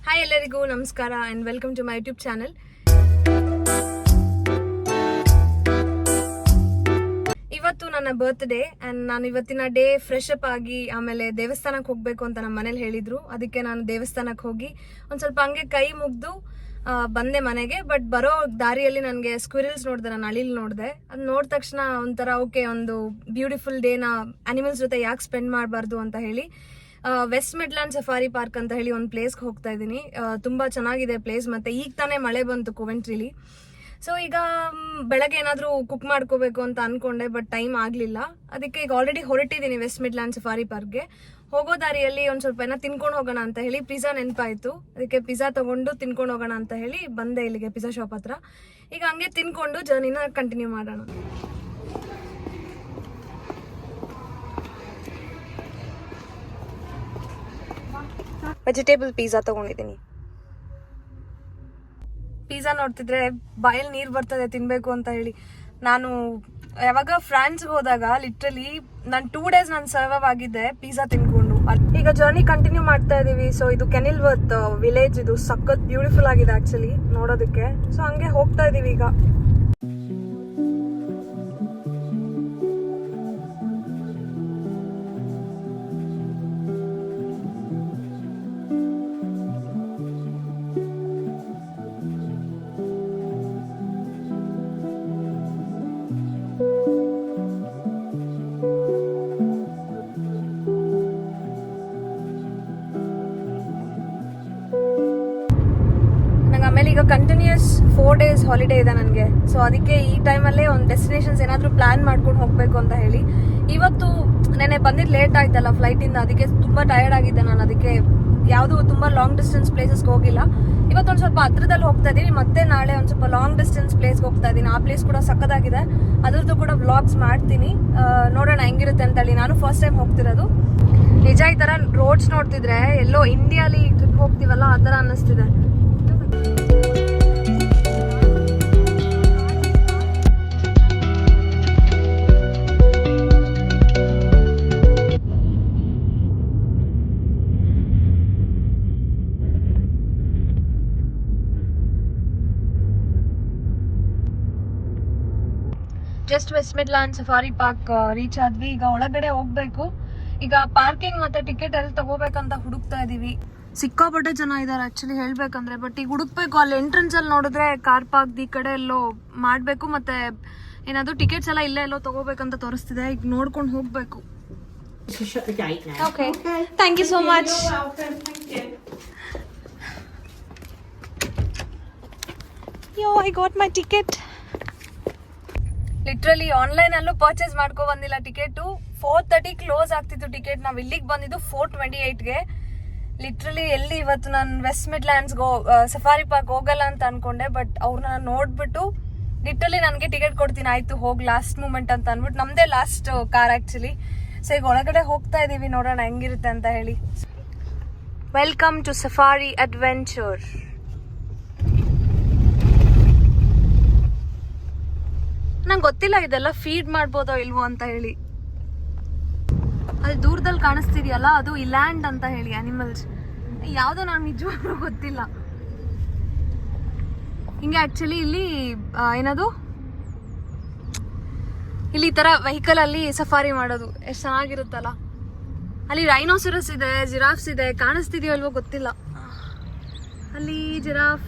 Hi ಎಲ್ಲರಿಗೂ ನಮಸ್ಕಾರ and welcome to my YouTube channel. ಇವತ್ತು ನನ್ನ ಬರ್ತ್ಡೇ ಅಂಡ್ ನಾನು ಇವತ್ತಿನ ಡೇ ಫ್ರೆಶ್ ಅಪ್ ಆಗಿ ಆಮೇಲೆ ದೇವಸ್ಥಾನಕ್ಕೆ ಹೋಗ್ಬೇಕು ಅಂತ ನಮ್ಮ ಮನೇಲಿ ಹೇಳಿದ್ರು. ಅದಕ್ಕೆ ನಾನು ದೇವಸ್ಥಾನಕ್ಕೆ ಹೋಗಿ ಒಂದ್ ಸ್ವಲ್ಪ ಹಂಗೆ ಕೈ ಮುಗ್ದು ಬಂದೆ ಮನೆಗೆ. ಬಟ್ ಬರೋ ದಾರಿಯಲ್ಲಿ ನನಗೆ ಸ್ಕ್ವಿರಲ್ಸ್ ನೋಡಿದೆ, ನಾನು ಅಳಿಲ್ ನೋಡಿದೆ. ಅದು ನೋಡಿದ ತಕ್ಷಣ ಒಂಥರ ಓಕೆ, ಒಂದು ಬ್ಯೂಟಿಫುಲ್ ಡೇನ ಅನಿಮಲ್ಸ್ ಜೊತೆ ಯಾಕೆ ಸ್ಪೆಂಡ್ ಮಾಡಬಾರ್ದು ಅಂತ ಹೇಳಿ ವೆಸ್ಟ್ ಮಿಡ್ಲ್ಯಾಂಡ್ ಸಫಾರಿ ಪಾರ್ಕ್ ಅಂತ ಹೇಳಿ ಒಂದು ಪ್ಲೇಸ್ಗೆ ಹೋಗ್ತಾ ಇದ್ದೀನಿ. ತುಂಬಾ ಚೆನ್ನಾಗಿದೆ ಪ್ಲೇಸ್. ಮತ್ತೆ ಈಗ ತಾನೇ ಮಳೆ ಬಂತು ಕೊವೆಂಟ್ರಿಲಿ. ಸೊ ಈಗ ಬೆಳಗ್ಗೆ ಏನಾದರೂ ಕುಕ್ ಮಾಡ್ಕೋಬೇಕು ಅಂತ ಅನ್ಕೊಂಡೆ, ಬಟ್ ಟೈಮ್ ಆಗಲಿಲ್ಲ. ಅದಕ್ಕೆ ಈಗ ಆಲ್ರೆಡಿ ಹೊರಟಿದ್ದೀನಿ ವೆಸ್ಟ್ ಮಿಡ್ಲ್ಯಾಂಡ್ ಸಫಾರಿ ಪಾರ್ಕ್ಗೆ. ಹೋಗೋ ದಾರಿಯಲ್ಲಿ ಒಂದು ಸ್ವಲ್ಪ ಏನೋ ತಿನ್ಕೊಂಡು ಹೋಗೋಣ ಅಂತ ಹೇಳಿ ಪಿಜ್ಜಾ ನೆನಪಾಯಿತು. ಅದಕ್ಕೆ ಪಿಜ್ಜಾ ತಗೊಂಡು ತಿನ್ಕೊಂಡು ಹೋಗೋಣ ಅಂತ ಹೇಳಿ ಬಂದೆ ಇಲ್ಲಿಗೆ ಪಿಜ್ಜಾ ಶಾಪ್ ಹತ್ರ. ಈಗ ಹಂಗೆ ತಿನ್ಕೊಂಡು ಜರ್ನಿನ ಕಂಟಿನ್ಯೂ ಮಾಡೋಣ. ವೆಜಿಟೇಬಲ್ ಪಿಜ್ಜಾ ತಗೊಂಡಿದ್ದೀನಿ. ಪಿಜ್ಜಾ ನೋಡ್ತಿದ್ರೆ ಬಾಯಲ್ಲಿ ನೀರು ಬರ್ತದೆ ತಿನ್ಬೇಕು ಅಂತ ಹೇಳಿ. ನಾನು ಯಾವಾಗ ಫ್ರಾನ್ಸ್ಗೆ ಹೋದಾಗ ಲಿಟ್ರಲಿ ನಾನು 2 days ನಾನು ಸರ್ವೈವ್ ಆಗಿದ್ದೆ ಪಿಜ್ಜಾ ತಿನ್ಕೊಂಡು. ಈಗ ಜರ್ನಿ ಕಂಟಿನ್ಯೂ ಮಾಡ್ತಾ ಇದೀವಿ. ಸೊ ಇದು ಕೆನಿಲ್ವರ್ತ್ ವಿಲೇಜ್, ಇದು ಸಖತ್ ಬ್ಯೂಟಿಫುಲ್ ಆಗಿದೆ ಆಕ್ಚುಲಿ ನೋಡೋದಕ್ಕೆ. ಸೊ ಹಂಗೆ ಹೋಗ್ತಾ ಇದೀವಿ ಈಗ. ಆಮೇಲೆ ಈಗ ಕಂಟಿನ್ಯೂಸ್ 4 days ಹಾಲಿಡೇ ಇದೆ ನನಗೆ. ಸೊ ಅದಕ್ಕೆ ಈ ಟೈಮಲ್ಲೇ ಒಂದು ಡೆಸ್ಟಿನೇಷನ್ಸ್ ಏನಾದರೂ ಪ್ಲಾನ್ ಮಾಡ್ಕೊಂಡು ಹೋಗಬೇಕು ಅಂತ ಹೇಳಿ. ಇವತ್ತು ನೆನೆ ಬಂದಿದ್ದು ಲೇಟ್ ಆಯ್ತಲ್ಲ ಫ್ಲೈಟಿಂದ, ಅದಕ್ಕೆ ತುಂಬ ಟಯರ್ಡ್ ಆಗಿದ್ದೆ ನಾನು. ಅದಕ್ಕೆ ಯಾವುದು ತುಂಬ ಲಾಂಗ್ ಡಿಸ್ಟೆನ್ಸ್ ಪ್ಲೇಸಸ್ಗೆ ಹೋಗಿಲ್ಲ. ಇವತ್ತೊಂದು ಸ್ವಲ್ಪ ಹತ್ರದಲ್ಲಿ ಹೋಗ್ತಾ ಇದ್ದೀನಿ. ಮತ್ತೆ ನಾಳೆ ಒಂದು ಸ್ವಲ್ಪ ಲಾಂಗ್ ಡಿಸ್ಟೆನ್ಸ್ ಪ್ಲೇಸ್ಗೆ ಹೋಗ್ತಾ ಇದ್ದೀನಿ. ಆ ಪ್ಲೇಸ್ ಕೂಡ ಸಕ್ಕದಾಗಿದೆ. ಅದ್ರದ್ದು ಕೂಡ ವ್ಲಾಗ್ಸ್ ಮಾಡ್ತೀನಿ, ನೋಡೋಣ ಹೆಂಗಿರುತ್ತೆ ಅಂತೇಳಿ. ನಾನು ಫಸ್ಟ್ ಟೈಮ್ ಹೋಗ್ತಿರೋದು. ನಿಜ ಈ ಥರ ರೋಡ್ಸ್ ನೋಡ್ತಿದ್ರೆ ಎಲ್ಲೋ ಇಂಡಿಯಾಲಿ ಟ್ರಿಪ್ ಹೋಗ್ತೀವಲ್ಲ ಆ ಥರ ಅನ್ನಿಸ್ತಿದೆ. Just West Midland Safari Park reach ಆದ್ವಿ. ಈಗ ಒಳಗಡೆ ಹೋಗ್ಬೇಕು. ಈಗ ಪಾರ್ಕಿಂಗ್ ಮತ್ತೆ ಟಿಕೆಟ್ ಎಲ್ಲಿ ತಗೋಬೇಕಂತ ಹುಡುಕ್ತಾ ಇದೀವಿ. ಸಿಕ್ಕಾಪಟ್ಟೆ ಜನ ಇದಾರೆ ಆಕ್ಚುಲಿ ಹೇಳ್ಬೇಕಂದ್ರೆ. ಬಟ್ ಈಗ ಹುಡುಕ್ಬೇಕು. ಅಲ್ಲಿ ಎಂಟ್ರೆನ್ಸ್ ಅಲ್ಲಿ ನೋಡಿದ್ರೆ ಕಾರ್ ಪಾರ್ಕ್ ಈ ಕಡೆ ಎಲ್ಲೋ ಮಾಡ್ಬೇಕು. ಮತ್ತೆ ಏನಾದ್ರು ಟಿಕೆಟ್ಸ್ ಎಲ್ಲ ಇಲ್ಲೇ ಎಲ್ಲೋ ತಗೋಬೇಕಂತ ತೋರಿಸ್ತಿದೆ. ಈಗ ನೋಡ್ಕೊಂಡು ಹೋಗ್ಬೇಕು. Okay, thank you so much. Yo, I got my ticket. Literally online ಅಲ್ಲೂ ಪರ್ಚೇಸ್ ಮಾಡ್ಕೊ ಬಂದಿಲ್ಲ ಟಿಕೆಟ್. 4:30 ಕ್ಲೋಸ್ ಆಗ್ತಿತ್ತು ಟಿಕೆಟ್. ನಾವ್ ಇಲ್ಲಿಗೆ ಬಂದಿದ್ದು 4:28ಗೆ. ಲಿಟ್ರಲಿ ಎಲ್ಲಿ ಇವತ್ತು ನಾನು ವೆಸ್ಟ್ ಮಿಡ್ಲ್ಯಾಂಡ್ಸ್ ಸಫಾರಿ ಪಾರ್ಕ್ ಹೋಗಲ್ಲ ಅಂತ ಅನ್ಕೊಂಡೆ. ಬಟ್ ಅವ್ರನ್ನ ನೋಡ್ಬಿಟ್ಟು ಲಿಟ್ರಲಿ ನನಗೆ ಟಿಕೆಟ್ ಕೊಡ್ತೀನಿ ಆಯ್ತು ಹೋಗ್ ಲಾಸ್ಟ್ ಮೂಮೆಂಟ್ ಅಂತ ಅನ್ಬಿಟ್ಟು ನಮ್ದೇ ಲಾಸ್ಟ್ ಕಾರ್ ಆಕ್ಚುಲಿ. ಸೊ ಈಗ ಒಳಗಡೆ ಹೋಗ್ತಾ ಇದೀವಿ, ನೋಡೋಣ ಹೆಂಗಿರುತ್ತೆ ಅಂತ ಹೇಳಿ. Welcome to safari adventure. ನಂಗೆ ಗೊತ್ತಿಲ್ಲ ಇದೆಲ್ಲ ಫೀಡ್ ಮಾಡ್ಬೋದೋ ಇಲ್ವೋ ಅಂತ ಹೇಳಿ. ಅಲ್ಲಿ ದೂರದಲ್ಲಿ ಕಾಣಿಸ್ತಿದೆಯಲ್ಲ ಅದು ಇಲ್ಯಾಂಡ್ ಅಂತ ಹೇಳಿ ಅನಿಮಲ್ಸ್. ಯಾವುದೋ ನಾನು ನಿಜವಾಗ್ಲೂ ಗೊತ್ತಿಲ್ಲ. ಹಿಂಗೆ ಆಕ್ಚುಲಿ ಇಲ್ಲಿ ಏನದು ಇಲ್ಲಿ ಈ ಥರ ವೆಹಿಕಲ್ ಅಲ್ಲಿ ಸಫಾರಿ ಮಾಡೋದು ಎಷ್ಟು ಚೆನ್ನಾಗಿರುತ್ತಲ್ಲ. ಅಲ್ಲಿ ರೈನೋಸರಸ್ ಇದೆ, ಜಿರಾಫ್ಸ್ ಇದೆ. ಕಾಣಿಸ್ತಿದೆಯೋ ಇಲ್ವೋ ಗೊತ್ತಿಲ್ಲ. ಅಲ್ಲಿ ಜಿರಾಫ್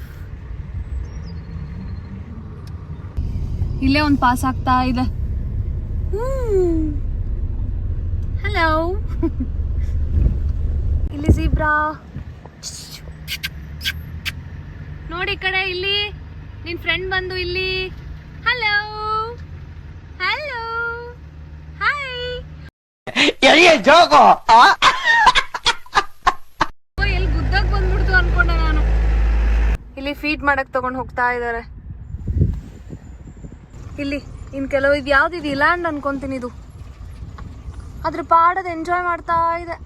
ಇಲ್ಲೇ ಒಂದು ಪಾಸ್ ಆಗ್ತಾ ಇದೆ. ಹಲೋ, ಇಲ್ಲಿ ಝೀಬ್ರಾ ನೋಡಿ. ಈ ಕಡೆ ಇಲ್ಲಿ ನಿನ್ ಫ್ರೆಂಡ್ ಬಂದು ಇಲ್ಲಿ. Hello hello hi. ಎಲ್ಲಿ ಗುದ್ದಾಗ ಬಂದ್ಬಿಡ್ತು ಅನ್ಕೊಂಡೆ ನಾನು. ಇಲ್ಲಿ ಫೀಡ್ ಮಾಡಕ್ ತಗೊಂಡ್ ಹೋಗ್ತಾ ಇದಾರೆ. ಇಲ್ಲಿ ಇನ್ ಕೆಲವು ಇದು ಯಾವ್ದಿದು ಇಲ್ಯಾಂಡ್ ಅನ್ಕೊಂತೀನಿ. ಇದು ಅದ್ರ ಪಾಡದ ಎಂಜಾಯ್ ಮಾಡ್ತಾ ಇದೆ.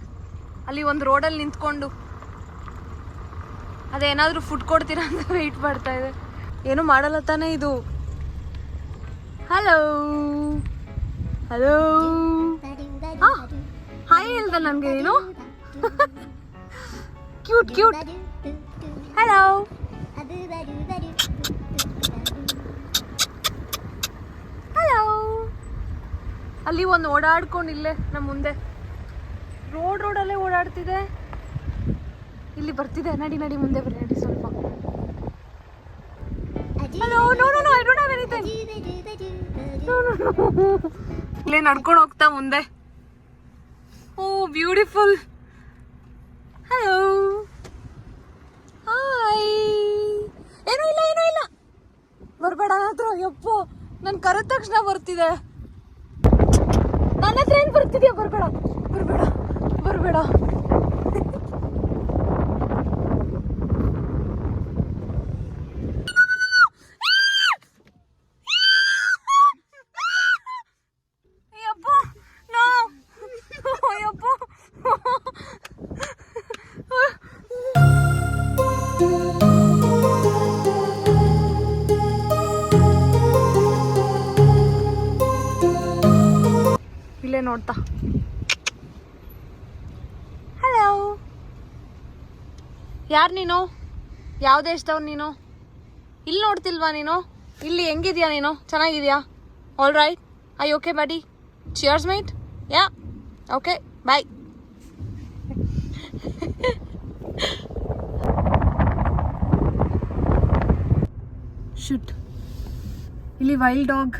ಅಲ್ಲಿ ಒಂದು ರೋಡಲ್ಲಿ ನಿಂತ್ಕೊಂಡು ಅದೇನಾದ್ರೂ ಫುಡ್ ಕೊಡ್ತೀರಾ ಅಂತ ವೆಯ್ಟ್ ಮಾಡ್ತಾ ಇದೆ. ಏನು ಮಾಡಲ್ಲ ತಾನೇ ಇದು. ಹಲೋ ಹಲೋ, ಹಾಯ್ ಹೇಳ್ದ ನನ್ಗೆ. ಏನು ಕ್ಯೂಟ್ ಕ್ಯೂಟ್. ಹಲೋ. ಹಲೋ. ಅಲ್ಲಿ ಒಂದು ಓಡಾಡ್ಕೊಂಡು ಇಲ್ಲೇ ನಮ್ಮ ಮುಂದೆ ರೋಡಲ್ಲೇ ಓಡಾಡ್ತಿದೆ. ಇಲ್ಲಿ ಬರ್ತಿದೆ. ನಡಿ ನಡಿ ಮುಂದೆ ಬರ್ರಿ ನಡಿ ಸ್ವಲ್ಪ. Hello. No no no I don't have anything. No no no. ಇಲ್ಲೇ ನಡ್ಕೊಂಡು ಹೋಗ್ತಾ ಮುಂದೆ. Oh beautiful. ಹಲೋ. ಹಾಯ್. ಏನೂ ಇಲ್ಲ ಏನೂ ಇಲ್ಲ. ಬರಬೇಡ ಹತ್ರ. ಯಪ್ಪ ನಾನು ಕರೆದ ತಕ್ಷಣ ಬರ್ತಿದೆ. ನನ್ನ ಹತ್ರ ಏನು ಬರ್ತಿದ್ಯಾ? ಬರಬೇಡ ಬರಬೇಡ ಬರಬೇಡ. ಇಲ್ಲೇ ನೋಡ್ತಾ. ಹಲೋ. ಯಾರು ನೀನು? ಯಾವ ದೇಶದವ್ರು ನೀನು? ಇಲ್ಲಿ ನೋಡ್ತಿಲ್ವಾ ನೀನು? ಇಲ್ಲಿ ಹೆಂಗಿದ್ಯಾ ನೀನು? ಚೆನ್ನಾಗಿದ್ಯಾ? All right. I okay buddy. Cheers mate. Ya okay bye. Shoot. ಇಲ್ಲಿ ವೈಲ್ಡ್ ಡಾಗ್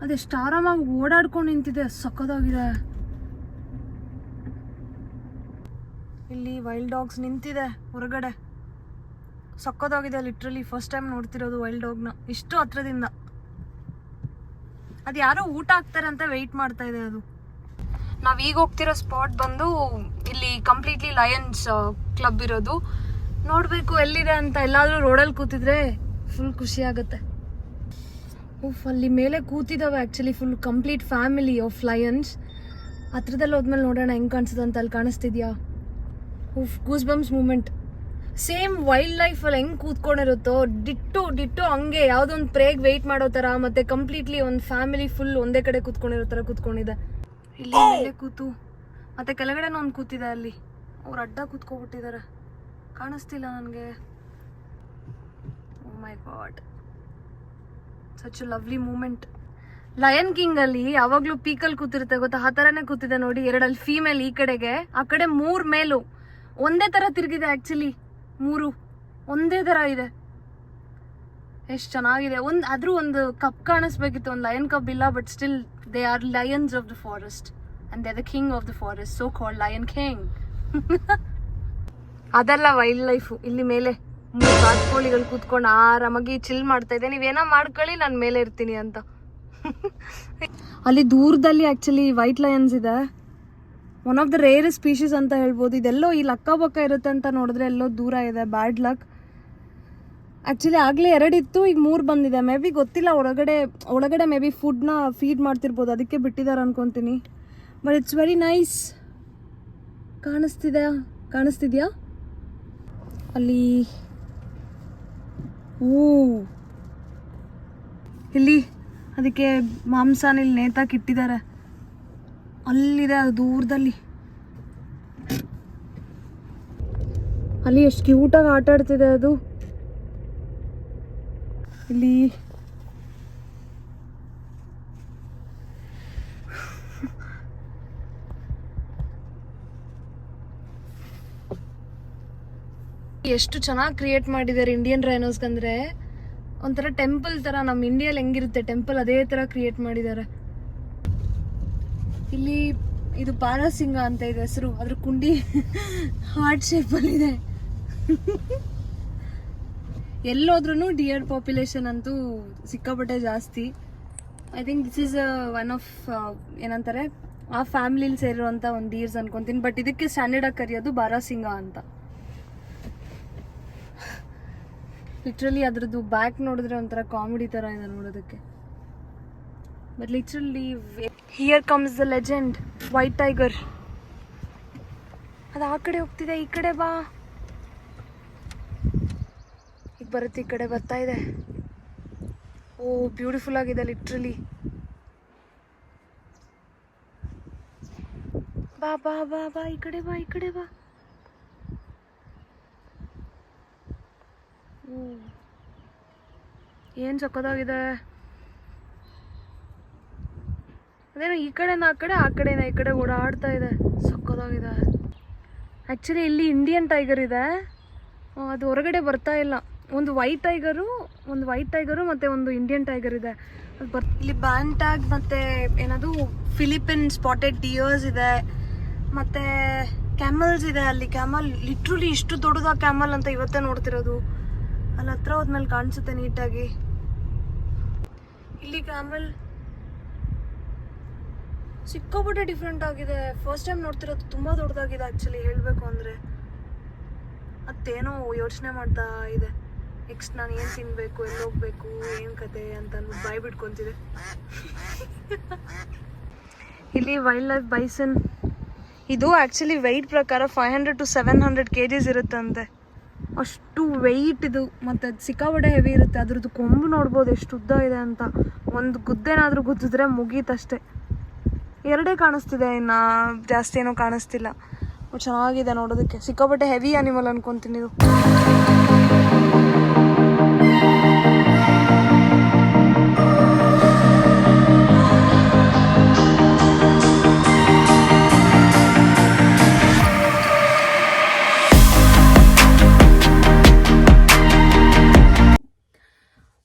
ಅದೆಷ್ಟು ಆರಾಮಾಗಿ ಓಡಾಡ್ಕೊಂಡು ನಿಂತಿದೆ. ಸಕ್ಕದಾಗಿದೆ. ಇಲ್ಲಿ ವೈಲ್ಡ್ ಡಾಗ್ಸ್ ನಿಂತಿದೆ ಹೊರಗಡೆ. ಸಕ್ಕದಾಗಿದೆ. ಲಿಟ್ರಲಿ ಫಸ್ಟ್ ಟೈಮ್ ನೋಡ್ತಿರೋದು ವೈಲ್ಡ್ ಡಾಗ್ನ ಇಷ್ಟು ಹತ್ರದಿಂದ. ಅದು ಯಾರೋ ಊಟ ಹಾಕ್ತಾರೆ ಅಂತ ವೆಯ್ಟ್ ಮಾಡ್ತಾ ಇದೆ ಅದು. ನಾವೀಗ ಹೋಗ್ತಿರೋ ಸ್ಪಾಟ್ ಬಂದು ಇಲ್ಲಿ ಕಂಪ್ಲೀಟ್ಲಿ ಲಯನ್ಸ್ ಕ್ಲಬ್ ಇರೋದು. ನೋಡಬೇಕು ಎಲ್ಲಿದೆ ಅಂತ. ಎಲ್ಲಾದರೂ ರೋಡಲ್ಲಿ ಕೂತಿದ್ರೆ ಫುಲ್ ಖುಷಿ ಆಗುತ್ತೆ. ಉಫ್, ಅಲ್ಲಿ ಮೇಲೆ ಕೂತಿದ್ದಾವೆ actually full complete family of lions. ಹತ್ರದಲ್ಲಿ ಹೋದ್ಮೇಲೆ ನೋಡೋಣ ಹೆಂಗೆ ಕಾಣಿಸ್ತದೆ ಅಂತ. ಅಲ್ಲಿ ಕಾಣಿಸ್ತಿದ್ಯಾ? ಉಫ್, goose bumps moment. Same wild ಲೈಫಲ್ಲಿ ಹೆಂಗೆ ಕೂತ್ಕೊಂಡಿರುತ್ತೋ ಡಿಟ್ಟು ಹಂಗೆ ಯಾವುದೊಂದು ಪ್ರೇಗ್ ವೆಯ್ಟ್ ಮಾಡೋ ಥರ. ಮತ್ತು ಕಂಪ್ಲೀಟ್ಲಿ ಒಂದು ಫ್ಯಾಮಿಲಿ ಫುಲ್ ಒಂದೇ ಕಡೆ ಕೂತ್ಕೊಂಡಿರೋ ಥರ ಕೂತ್ಕೊಂಡಿದೆ. ಇಲ್ಲಿ ಮೇಲೆ ಕೂತು ಮತ್ತು ಕೆಳಗಡೆನೂ ಒಂದು ಕೂತಿದೆ. ಅಲ್ಲಿ ಅವ್ರು ಅಡ್ಡ ಕೂತ್ಕೊಬಿಟ್ಟಿದ್ದಾರೆ. ಕಾಣಿಸ್ತಿಲ್ಲ ನನಗೆ. Oh my God, such a lovely moment. Lion king ಅಲ್ಲಿ ಯಾವಾಗ್ಲೂ ಪೀಕಲ್ಲಿ ಕೂತಿರುತ್ತೆ ಗೊತ್ತಾ? ಆ ಥರನೇ ಕೂತಿದೆ ನೋಡಿ. ಎರಡಲ್ಲಿ ಫೀಮೇಲ್ ಈ ಕಡೆಗೆ, ಆ ಕಡೆ 3 ಮೇಲು ಒಂದೇ ಥರ ತಿರುಗಿದೆ. ಆ್ಯಕ್ಚುಲಿ 3 ಒಂದೇ ಥರ ಇದೆ. ಎಷ್ಟು ಚೆನ್ನಾಗಿದೆ. ಆದ್ರೂ ಒಂದು ಕಪ್ ಕಾಣಿಸ್ಬೇಕಿತ್ತು. ಒಂದು ಲಯನ್ ಕಪ್ ಇಲ್ಲ. But still they are Lions of the forest and they are the king of the forest, so called lion king. ಅದೆಲ್ಲ ವೈಲ್ಡ್ ಲೈಫು. ಇಲ್ಲಿ ಮೇಲೆ 3 ಕಾಟ್ಕೋಳಿಗಳು ಕೂತ್ಕೊಂಡು ಆರಾಮಾಗಿ ಚಿಲ್ ಮಾಡ್ತಾ ಇದೆ. ನೀವೇನೋ ಮಾಡ್ಕೊಳ್ಳಿ, ನಾನು ಮೇಲೆ ಇರ್ತೀನಿ ಅಂತ. ಅಲ್ಲಿ ದೂರದಲ್ಲಿ ಆ್ಯಕ್ಚುಲಿ ವೈಟ್ ಲಯನ್ಸ್ ಇದೆ. One of the rarest species ಅಂತ ಹೇಳ್ಬೋದು. ಇದೆಲ್ಲೋ ಇಲ್ಲಿ ಅಕ್ಕಪಕ್ಕ ಇರುತ್ತೆ ಅಂತ ನೋಡಿದ್ರೆ ಎಲ್ಲೋ ದೂರ ಇದೆ. Bad luck. ಆ್ಯಕ್ಚುಲಿ ಆಗಲೇ 2 ಇತ್ತು, ಈಗ 3 ಬಂದಿದೆ. ಮೇ ಬಿ ಗೊತ್ತಿಲ್ಲ. ಒಳಗಡೆ ಮೇ ಬಿ ಫುಡ್ನ ಫೀಡ್ ಮಾಡ್ತಿರ್ಬೋದು, ಅದಕ್ಕೆ ಬಿಟ್ಟಿದ್ದಾರೆ ಅನ್ಕೊತೀನಿ. But it's very nice. ಕಾಣಿಸ್ತಿದ್ಯಾ ಅಲ್ಲಿ? ಇಲ್ಲಿ ಅದಕ್ಕೆ ಮಾಂಸನ ಇಲ್ಲಿ ನೇತಾಕಿ ಇಟ್ಟಿದ್ದಾರೆ. ಅಲ್ಲಿದೆ ಅದು ದೂರದಲ್ಲಿ. ಅಲ್ಲಿ ಎಷ್ಟು ಕ್ಯೂಟಾಗಿ ಆಟ ಆಡ್ತಿದೆ ಅದು. ಇಲ್ಲಿ ಎಷ್ಟು ಚೆನ್ನಾಗಿ ಕ್ರಿಯೇಟ್ ಮಾಡಿದ್ದಾರೆ ಇಂಡಿಯನ್ ರೈನೋಸ್ಗಂದ್ರೆ. ಒಂಥರ ಟೆಂಪಲ್ ಥರ, ನಮ್ಮ ಇಂಡಿಯಲ್ಲಿ ಹೆಂಗಿರುತ್ತೆ ಟೆಂಪಲ್ ಅದೇ ಥರ ಕ್ರಿಯೇಟ್ ಮಾಡಿದ್ದಾರೆ. ಇಲ್ಲಿ ಇದು ಪಾರಸಿಂಗ ಅಂತ ಇದೆ ಹೆಸರು. ಅದ್ರ ಕುಂಡಿ ಹಾರ್ಟ್ ಶೇಪಲ್ಲಿದೆ. ಎಲ್ಲೋದ್ರೂ ಡಿಯರ್ ಪಾಪ್ಯುಲೇಷನ್ ಅಂತೂ ಸಿಕ್ಕಾಪಟ್ಟೆ ಜಾಸ್ತಿ. I think this is one of ಏನಂತಾರೆ ಆ ಫ್ಯಾಮಿಲಿಲಿ ಸೇರಿರುವಂಥ ಒಂದು ಡೀರ್ಸ್ ಅನ್ಕೊತೀನಿ. ಬಟ್ ಇದಕ್ಕೆ ಸ್ಟ್ಯಾಂಡರ್ಡ್ ಆಗಿ ಕರೆಯೋದು ಬಾರಾಸಿಂಗ ಅಂತ. ಲಿಟ್ರಲಿ ಅದ್ರದ್ದು ಬ್ಯಾಕ್ ನೋಡಿದ್ರೆ ಒಂಥರ ಕಾಮಿಡಿ ಥರ ಇದೆ ನೋಡೋದಕ್ಕೆ. But literally here comes the legend white tiger. ಅದು ಆ ಕಡೆ ಹೋಗ್ತಿದೆ, ಈ ಕಡೆ ಬಾ. ಈಗ ಬರುತ್ತೆ, ಈ ಕಡೆ ಬರ್ತಾ ಇದೆ. ಓ ಬ್ಯೂಟಿಫುಲ್ ಆಗಿದೆ ಲಿಟ್ರಲಿ. ಬಾ ಬಾ ಬಾ ಬಾ, ಈ ಕಡೆ ಬಾ, ಈ ಕಡೆ ಬಾ. ಏನು ಸಕ್ಕತ್ತಾಗಿದೆ. ಅದೇನೋ ಈ ಕಡೆನ ಆ ಕಡೆ, ಆ ಕಡೆನ ಈ ಕಡೆ ಓಡಾಡ್ತಾ ಇದೆ. ಸಕ್ಕತ್ತಾಗಿದೆ. ಆ್ಯಕ್ಚುಲಿ ಇಲ್ಲಿ ಇಂಡಿಯನ್ ಟೈಗರ್ ಇದೆ, ಅದು ಹೊರಗಡೆ ಬರ್ತಾ ಇಲ್ಲ. ಒಂದು ವೈಟ್ ಟೈಗರು ಮತ್ತು ಒಂದು ಇಂಡಿಯನ್ ಟೈಗರ್ ಇದೆ. ಅದು ಇಲ್ಲಿ ಬ್ಯಾಂಟಾಗ್ ಮತ್ತು ಏನದು ಫಿಲಿಪಿನ್ ಸ್ಪಾಟೆಡ್ ಡಿಯರ್ಸ್ ಇದೆ, ಮತ್ತು ಕ್ಯಾಮಲ್ಸ್ ಇದೆ. ಅಲ್ಲಿ ಕ್ಯಾಮಲ್ ಲಿಟ್ರಲಿ ಇಷ್ಟು ದೊಡ್ಡದ ಕ್ಯಾಮಲ್ ಅಂತ ಇವತ್ತೇ ನೋಡ್ತಿರೋದು. ಅಲ್ಲಿ ಹತ್ರ ಹೋದ್ಮೇಲೆ ಕಾಣಿಸುತ್ತೆ ನೀಟಾಗಿ. ಇಲ್ಲಿ ಕ್ಯಾಮಲ್ ಸಿಕ್ಕಾಪಟ್ಟೆ ಡಿಫ್ರೆಂಟ್ ಆಗಿದೆ. ಫಸ್ಟ್ ಟೈಮ್ ನೋಡ್ತಿರೋದು. ತುಂಬ ದೊಡ್ಡದಾಗಿದೆ ಆ್ಯಕ್ಚುಲಿ ಹೇಳಬೇಕು ಅಂದರೆ. ಅದೇನೋ ಯೋಚನೆ ಮಾಡ್ತಾ ಇದೆ, ನೆಕ್ಸ್ಟ್ ನಾನು ಏನು ತಿನ್ನಬೇಕು, ಎಲ್ಲಿ ಹೋಗ್ಬೇಕು, ಏನು ಕತೆ ಅಂತ ಅಂದ್ಬಿಟ್ಟು ಬಾಯಿ ಬಿಟ್ಕೊತಿದೆ. ಇಲ್ಲಿ ವೈಲ್ಡ್ ಲೈಫ್ ಬೈಸನ್. ಇದು ಆ್ಯಕ್ಚುಲಿ ವೆಯ್ಟ್ ಪ್ರಕಾರ 500 to 700 kgs ಇರುತ್ತಂತೆ. ಅಷ್ಟು ವೆಯ್ಟ್ ಇದು, ಮತ್ತು ಅದು ಸಿಕ್ಕಾಪಟ್ಟೆ ಹೆವಿ ಇರುತ್ತೆ. ಅದ್ರದ್ದು ಕೊಂಬು ನೋಡ್ಬೋದು ಎಷ್ಟು ಉದ್ದ ಇದೆ ಅಂತ. ಒಂದು ಗುದ್ದೇನಾದರೂ ಗುದ್ದಿದ್ರೆ ಮುಗೀತಷ್ಟೇ. ಎರಡೇ ಕಾಣಿಸ್ತಿದೆ, ಇನ್ನು ಜಾಸ್ತಿ ಏನೂ ಕಾಣಿಸ್ತಿಲ್ಲ. ಚೆನ್ನಾಗಿದೆ ನೋಡೋದಕ್ಕೆ. ಸಿಕ್ಕಾಪಟ್ಟೆ ಹೆವಿ ಆನಿಮಲ್ ಅನ್ಕೊತೀನಿ ಇದು.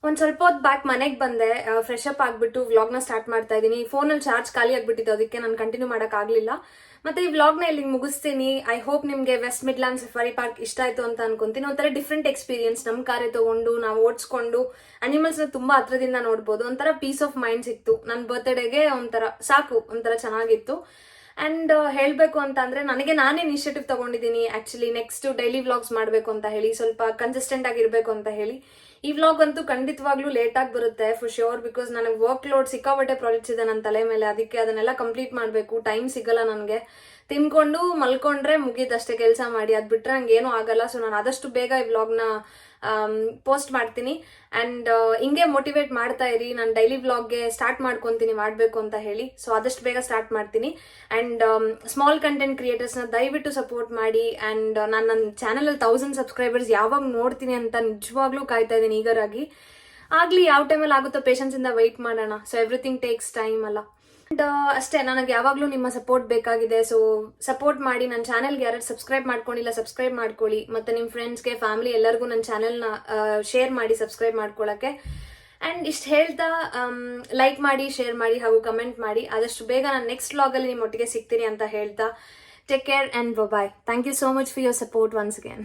ಒಂದು ಸ್ವಲ್ಪ ಹೊತ್ತು ಬ್ಯಾಕ್ ಮನೆಗೆ ಬಂದೆ, ಫ್ರೆಶ್ ಅಪ್ ಆಗಿಬಿಟ್ಟು ವ್ಲಾಗ್ನ ಸ್ಟಾರ್ಟ್ ಮಾಡ್ತಾ ಇದ್ದೀನಿ. ಫೋನಲ್ಲಿ ಚಾರ್ಜ್ ಖಾಲಿ ಆಗಿಬಿಟ್ಟಿತ್ತು, ಅದಕ್ಕೆ ನಾನು ಕಂಟಿನ್ಯೂ ಮಾಡೋಕ್ಕಾಗಲಿಲ್ಲ. ಮತ್ತು ಈ ವ್ಲಾಗ್ನ ಇಲ್ಲಿಗೆ ಮುಗಿಸ್ತೀನಿ. ಐ ಹೋಪ್ ನಿಮಗೆ ವೆಸ್ಟ್ ಮಿಡ್ಲ್ಯಾಂಡ್ ಸಫಾರಿ ಪಾರ್ಕ್ ಇಷ್ಟ ಆಯಿತು ಅಂತ ಅನ್ಕೊಂತೀನಿ. ಒಂಥರ ಡಿಫ್ರೆಂಟ್ ಎಕ್ಸ್ಪೀರಿಯನ್ಸ್. ನಮ್ಮ ಕಾರೇ ತೊಗೊಂಡು ನಾವು ಓಡಿಸ್ಕೊಂಡು ಅನಿಮಲ್ಸ್ನ ತುಂಬ ಹತ್ರದಿಂದ ನೋಡ್ಬೋದು. ಒಂಥರ ಪೀಸ್ ಆಫ್ ಮೈಂಡ್ ಸಿಕ್ತು. ನನ್ನ ಬರ್ತ್ಡೇಗೆ ಒಂಥರ ಸಾಕು, ಒಂಥರ ಚೆನ್ನಾಗಿತ್ತು. ಆ್ಯಂಡ್ ಹೇಳಬೇಕು ಅಂತ ಅಂದರೆ ನಾನೇ ಇನಿಷಿಯೇಟಿವ್ ತೊಗೊಂಡಿದ್ದೀನಿ ಆ್ಯಕ್ಚುಲಿ. ನೆಕ್ಸ್ಟ್ ಡೈಲಿ ವ್ಲಾಗ್ಸ್ ಮಾಡಬೇಕು ಅಂತ ಹೇಳಿ, ಸ್ವಲ್ಪ ಕನ್ಸಿಸ್ಟೆಂಟ್ ಆಗಿರಬೇಕು ಅಂತ ಹೇಳಿ. ಈ ವ್ಲಾಗ್ ಅಂತೂ ಖಂಡಿತವಾಗ್ಲೂ ಲೇಟಾಗಿ ಬರುತ್ತೆ ಫಾರ್ ಶ್ಯೂರ್. ಬಿಕಾಸ್ ನನಗೆ ವರ್ಕ್ ಲೋಡ್ ಸಿಕ್ಕಾಪಟ್ಟೆ ಪ್ರಾಜೆಕ್ಟ್ಸ್ ಇದೆ ನನ್ನ ತಲೆ ಮೇಲೆ. ಅದಕ್ಕೆ ಅದನ್ನೆಲ್ಲ ಕಂಪ್ಲೀಟ್ ಮಾಡಬೇಕು. ಟೈಮ್ ಸಿಗಲ್ಲ ನನಗೆ. ತಿನ್ಕೊಂಡು ಮಲ್ಕೊಂಡ್ರೆ ಮುಗೀತಷ್ಟೇ ಕೆಲಸ ಮಾಡಿ, ಅದು ಬಿಟ್ಟರೆ ನಂಗೆ ಏನೂ ಆಗಲ್ಲ. ಸೊ ನಾನು ಆದಷ್ಟು ಬೇಗ ಈ ವ್ಲಾಗ್ನ ಪೋಸ್ಟ್ ಮಾಡ್ತೀನಿ. ಆ್ಯಂಡ್ ಹಿಂಗೆ ಮೋಟಿವೇಟ್ ಮಾಡ್ತಾ ಇರಿ. ನಾನು ಡೈಲಿ ವ್ಲಾಗ್ಗೆ ಸ್ಟಾರ್ಟ್ ಮಾಡ್ಕೊತೀನಿ ಮಾಡಬೇಕು ಅಂತ ಹೇಳಿ. ಸೊ ಆದಷ್ಟು ಬೇಗ ಸ್ಟಾರ್ಟ್ ಮಾಡ್ತೀನಿ. ಆ್ಯಂಡ್ ಸ್ಮಾಲ್ ಕಂಟೆಂಟ್ ಕ್ರಿಯೇಟರ್ಸ್ನ ದಯವಿಟ್ಟು ಸಪೋರ್ಟ್ ಮಾಡಿ. ಆ್ಯಂಡ್ ನಾನು ನನ್ನ ಚಾನಲಲ್ಲಿ 1000 ಸಬ್ಸ್ಕ್ರೈಬರ್ಸ್ ಯಾವಾಗ ನೋಡ್ತೀನಿ ಅಂತ ನಿಜವಾಗ್ಲೂ ಕಾಯ್ತಾ ಇದ್ದೀನಿ ಈಗರಾಗಿ. ಆಗಲಿ, ಯಾವ ಟೈಮಲ್ಲಿ ಆಗುತ್ತೋ ಪೇಷನ್ಸಿಂದ ವೆಯ್ಟ್ ಮಾಡೋಣ. ಸೊ ಎವ್ರಿಥಿಂಗ್ ಟೇಕ್ಸ್ ಟೈಮ್ ಅಲ್ಲ. ಆ್ಯಂಡ್ ಅಷ್ಟೇ, ನನಗೆ ಯಾವಾಗಲೂ ನಿಮ್ಮ ಸಪೋರ್ಟ್ ಬೇಕಾಗಿದೆ. ಸೊ ಸಪೋರ್ಟ್ ಮಾಡಿ. ನನ್ನ ಚಾನಲ್ಗೆ ಯಾರು ಸಬ್ಸ್ಕ್ರೈಬ್ ಮಾಡ್ಕೊಂಡಿಲ್ಲ ಸಬ್ಸ್ಕ್ರೈಬ್ ಮಾಡ್ಕೊಳ್ಳಿ. ಮತ್ತು ನಿಮ್ಮ ಫ್ರೆಂಡ್ಸ್ಗೆ, ಫ್ಯಾಮಿಲಿ ಎಲ್ಲರಿಗೂ ನನ್ನ ಚಾನಲ್ನ ಶೇರ್ ಮಾಡಿ ಸಬ್ಸ್ಕ್ರೈಬ್ ಮಾಡ್ಕೊಳ್ಳೋಕ್ಕೆ. ಆ್ಯಂಡ್ ಇಷ್ಟು ಹೇಳ್ತಾ ಲೈಕ್ ಮಾಡಿ, ಶೇರ್ ಮಾಡಿ ಹಾಗೂ ಕಮೆಂಟ್ ಮಾಡಿ. ಆದಷ್ಟು ಬೇಗ ನಾನು ನೆಕ್ಸ್ಟ್ ವ್ಲಾಗಲ್ಲಿ ನಿಮ್ಮ ಒಟ್ಟಿಗೆ ಸಿಗ್ತೀನಿ ಅಂತ ಹೇಳ್ತಾ take care and bye. Thank you so much for your support once again.